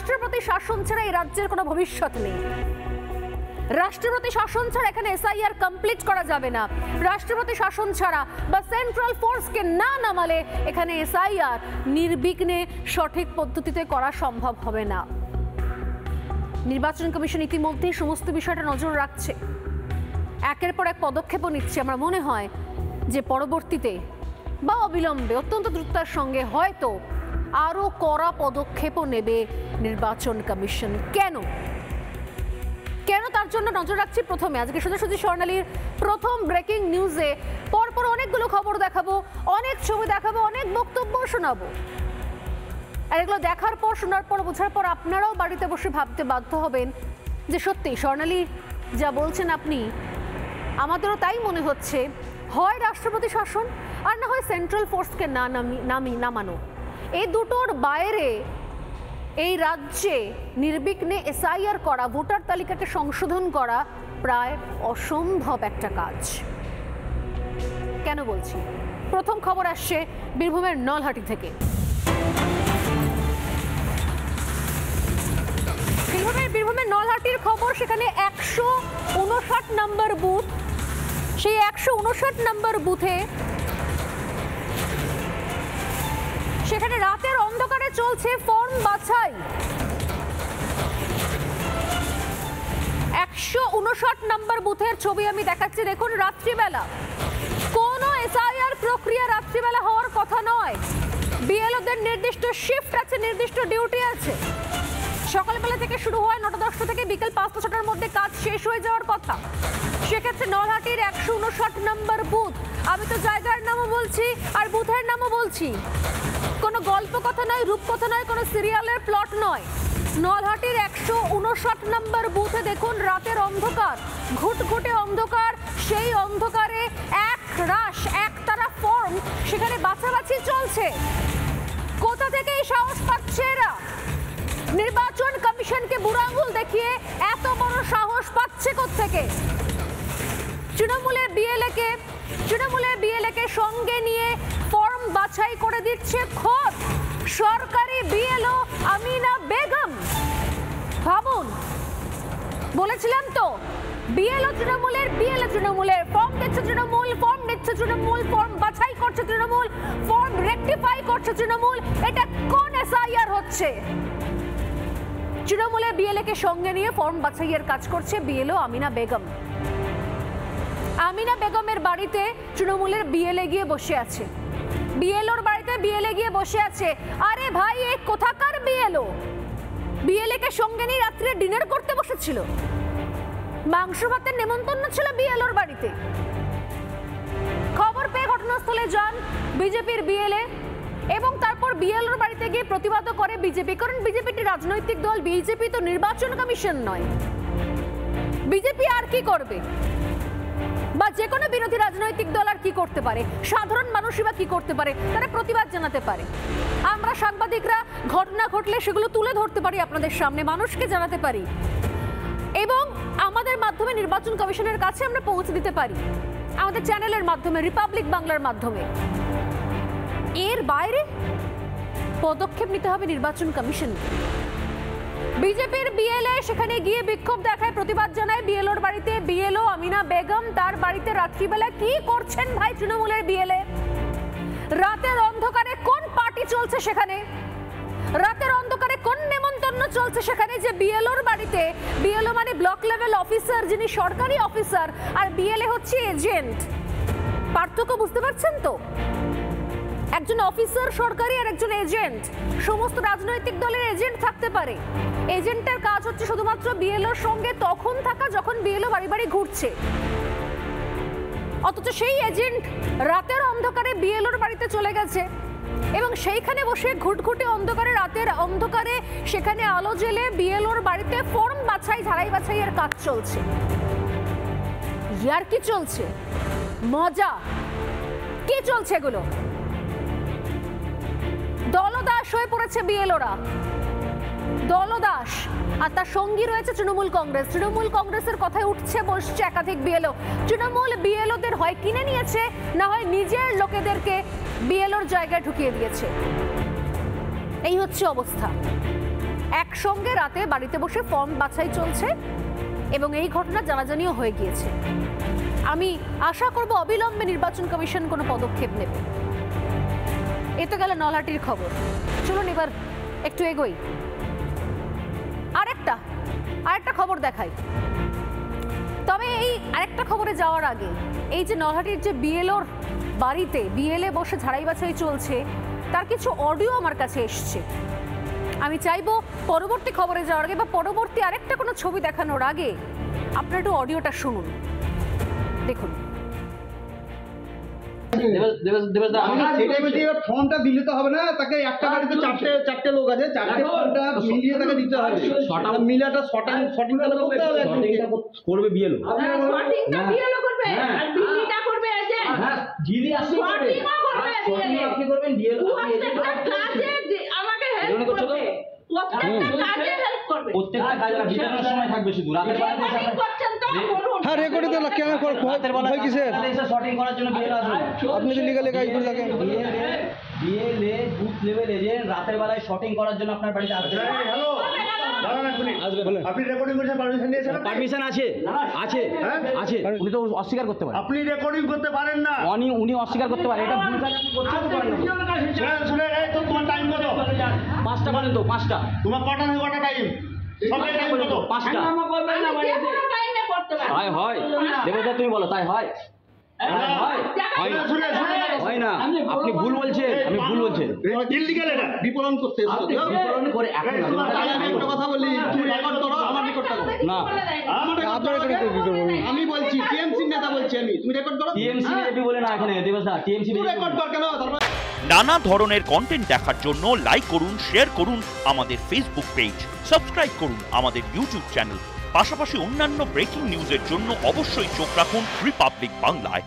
রাষ্ট্রপতি শাসন ছাড়া এই রাজ্যের কোনো ভবিষ্যৎ নেই। রাষ্ট্রপতি শাসন ছাড়া এখানে এসআইআর কমপ্লিট করা যাবে না। রাষ্ট্রপতি শাসন ছাড়া বা সেন্ট্রাল ফোর্সকে না নামালে এখানে এসআইআর নির্বিঘ্নে সঠিক পদ্ধতিতে করা সম্ভব হবে না। নির্বাচন কমিশন ইতিমধ্যেই সমস্ত বিষয়টা নজর রাখছে, একের পর এক পদক্ষেপও নিচ্ছে। আমার মনে হয় যে পরবর্তীতে বা অবিলম্বে অত্যন্ত দ্রুততার সঙ্গে হয়তো আরও কড়া পদক্ষেপও নেবে নির্বাচন কমিশন। কেন তার জন্য নজর রাখছি। প্রথমে আজকে সোজাসুজি স্বর্ণালীর প্রথম ব্রেকিং নিউজে পরপর অনেকগুলো খবর দেখাবো, অনেক ছবি দেখাবো, অনেক বক্তব্য শোনাবো। আর এগুলো দেখার পর, শোনার পর, বোঝার পর আপনারাও বাড়িতে বসে ভাবতে বাধ্য হবেন যে সত্যি স্বর্ণালী যা বলছেন আপনি, আমাদেরও তাই মনে হচ্ছে। হয় রাষ্ট্রপতি শাসন আর না হয় সেন্ট্রাল ফোর্সকে নামানো। এই দুটোর বাইরে এই রাজ্যে নির্বিঘ্নে এসআইআর করা, ভোটার তালিকাকে সংশোধন করা প্রায় অসম্ভব একটা কাজ। কেন বলছি? প্রথম খবর আসছে বীরভূমের নলহাটি থেকে। বীরভূমের নলহাটির খবর, সেখানে 159 নম্বর বুথ। সেই 159 নম্বর বুথে সেখানে রাতের অন্ধকারে চলছে ফর্ম বাছাই। 159 নম্বর বুথের ছবি আমি দেখাচ্ছি, দেখুন। রাত্রিবেলা কোনো এসআইআর প্রক্রিয়া রাত্রিবেলা হওয়ার কথা নয়। বিএলওদের নির্দিষ্ট শিফট আছে, নির্দিষ্ট ডিউটি আছে। সকালবেলা থেকে শুরু হয়, 9টা-10টা থেকে বিকেল 5টা-6টার মধ্যে কাজ শেষ হয়ে যাওয়ার কথা। সেক্ষেত্রে নলহাটির 159 নম্বর বুথ, আমি তো জায়গার নামও বলছি আর বুথের নামও বলছি, কোনো গল্প কথা নয়, রূপকথা নয়, কোনো সিরিয়ালের প্লট নয়। নলহাটির 159 নম্বর বুথে দেখুন রাতের অন্ধকার, ঘুটঘুটে অন্ধকার। সেই অন্ধকারে একতারা ফর্ম সেখানে বাছাবাছি চলছে। কোথা থেকে এই সাহস পাচ্ছে এরা? নির্বাচন কমিশনকে বুড়ো আঙুল দেখিয়ে এত বড় সাহস পাচ্ছে কোত্থেকে? তৃণমূলের বিএলএ কে সঙ্গে নিয়ে ফর্ম বাছাই করে দিচ্ছে খোদ সরকারি বিএলও আমিনা বেগম। ভাবুন, বলেছিলাম তো বিএলও তৃণমূলের ফর্ম দিচ্ছে তৃণমূল, ফর্ম বাছাই করছে তৃণমূল, ফর্ম রেকটিফাই করছে তৃণমূল। এটা কোন এসআইআর হচ্ছে? তৃণমূলের বিএলএ কে সঙ্গে নিয়ে ফর্ম বাছাইয়ের কাজ করছে বিএলও আমিনা বেগম। আমিনা বেগমের বাড়িতে তৃণমূলের বিএলএ গিয়ে বসে আছে, বিএলওর বাড়িতে বিএলএ গিয়ে বসে আছে। আরে ভাই, এই কোথাকার বিএলও? বিএলএ কে সঙ্গে নিয়ে রাত্রে ডিনার করতে বসেছিল, মাংস ভাতের নেমন্তন্ন ছিল বিএলওর বাড়িতে। খবর পেয়ে ঘটনাস্থলে যান বিজেপির বিএলএ এবং তারপর বিএলওর বাড়িতে গিয়ে প্রতিবাদ করে বিজেপি। কারণ বিজেপি একটি রাজনৈতিক দল, বিজেপি তো নির্বাচন কমিশন নয়। বিজেপি আর কি করবে? বা যে কোনো বিরোধী রাজনৈতিক দল আর কি করতে পারে? সাধারণ মানুষই বা কি করতে পারে? তারা প্রতিবাদ জানাতে পারে। আমরা সাংবাদিকরা ঘটনা ঘটলে সেগুলো তুলে ধরতে পারি, আপনাদের সামনে মানুষকে জানাতে পারি এবং আমাদের মাধ্যমে নির্বাচন কমিশনের কাছে আমরা পৌঁছে দিতে পারি, আমাদের চ্যানেলের মাধ্যমে, রিপাবলিক বাংলার মাধ্যমে। এর বাইরে পদক্ষেপ নিতে হবে নির্বাচন কমিশন। বিজেপির বিএলএ সেখানে গিয়ে বিক্ষোভ দেখায়, প্রতিবাদ জানায় বিএলওর বাড়িতে। বিএলও আমিনা বেগম তার বাড়িতে রাত্রিবেলা কি করছেন ভাই তৃণমূলের বিএলএ? রাতের অন্ধকারে কোন পার্টি চলছে সেখানে? রাতের অন্ধকারে কোন নেমন্তন্ন চলছে সেখানে যে বিএলওর বাড়িতে? বিএলও মানে ব্লক লেভেল অফিসার, যিনি সরকারি অফিসার, আর বিএলএ হচ্ছে এজেন্ট। পার্থক্য বুঝতে পারছেন তো? একজন অফিসার সরকারি আর একজন এজেন্ট। সমস্ত রাজনৈতিক দলের এজেন্ট থাকতে পারে। এজেন্টের কাজ হচ্ছে শুধুমাত্র বিএলওর সঙ্গে তখন থাকা যখন বিএলও বাড়ি বাড়ি ঘুরছে। অথচ সেই এজেন্ট রাতের অন্ধকারে বিএলওর বাড়িতে চলে গেছে এবং সেইখানে বসে ঘুটঘুটে অন্ধকারে, রাতের অন্ধকারে সেখানে আলো জ্বেলে বিএলওর বাড়িতে ফর্ম বাছাই, ঝাড়াই বাছাইয়ের কাজ চলছে। ইয়ার কি চলছে? মজা কি চলছে এগুলো? দলদাস হয়ে পড়েছে বিএলওরা, দলদাস। আর তার সঙ্গী রয়েছে তৃণমূল কংগ্রেস। তৃণমূল কংগ্রেসের কথায় উঠছে বসছে একাধিক বিএলও। তৃণমূল বিএলওদের হয় কিনে নিয়েছে, না হয় নিজের লোকেদেরকে বিএলওর জায়গায় ঢুকিয়ে দিয়েছে। এই হচ্ছে অবস্থা। একসঙ্গে রাতে বাড়িতে বসে ফর্ম বাছাই চলছে এবং এই ঘটনা জানাজানিও হয়ে গিয়েছে। আমি আশা করব অবিলম্বে নির্বাচন কমিশন কোনো পদক্ষেপ নেবে। এ তো গেল নলহাটির খবর। চলুন এবার একটু এগোই, আরেকটা খবর দেখাই। তবে এই আরেকটা খবরে যাওয়ার আগে এই যে নলহাটির যে বিএলওর বাড়িতে বিএলএ বসে ঝাড়াই বাছাই চলছে, তার কিছু অডিও আমার কাছে এসছে। আমি চাইবো পরবর্তী খবরে যাওয়ার আগে বা পরবর্তী আরেকটা কোনো ছবি দেখানোর আগে আপনারা একটু অডিওটা শুনুন, দেখুন। ফর্মটা দিলে তো হবে না, তাকে একটা বাড়িতে চারটে লোক আছে, চারটে ফর্মটা মিলিয়ে তাকে দিতে হবে। মিলাটা সঠিক করবে বিএলও, আপনি করবেন বিএলও, প্রত্যেকটা কাজে বিটানোর সময় থাকবে, শুধু রাতের বেলা হ্যাঁ রেকর্ডে তো কেন ভয় কিসের? শর্টিং করার জন্য বিএলও আসবে। আপনি তো লিগালি কাজ করে থাকেন। বিএলএ বুথ লেভেল এজেন্ট রাতের বেলায় শর্টিং করার জন্য আপনার বাড়িতে আসবে। হ্যালো আপনি রেকর্ডিং করতে পারমিশন দিয়েছেন? পারমিশন আছে, আছে। উনি তো অস্বীকার করতে পারেন। আপনি রেকর্ডিং করতে পারেন না, উনি অস্বীকার করতে পারেন। এটা ভুল কাজ আপনি করতে পারেন না। শুনে এই তো তোমার টাইম কত? 5টা পর্যন্ত। 5টা। তোমার কটা থেকে কটা টাইম? সবাই টাইম কত? 5টা। হয় দেবদা, তুমি বলো তাই হয়? হয় না, আপনি ভুল বলছেন, আমি ভুল বলছেন। ইললিগ্যাল, এটা বিপণন করতে এসেছো। বিপণন করে এখন একটা কথা বলি, তুমি রেকর্ড করো, আমার রেকর্ড করো না। আপনার রেকর্ড করব আমি বলছি, টিএমসি নেতা বলছি আমি, তুমি রেকর্ড করো। টিএমসি নেতা বলে না এখানে দেবদা, টিএমসি রেকর্ড কর কেন? নানা ধরনের কন্টেন্ট দেখার জন্য লাইক করুন, শেয়ার করুন আমাদের ফেসবুক পেজ, সাবস্ক্রাইব করুন আমাদের ইউটিউব চ্যানেল। পাশাপাশি অন্যান্য ব্রেকিং নিউজের জন্য অবশ্যই চোখ রাখুন রিপাবলিক বাংলায়।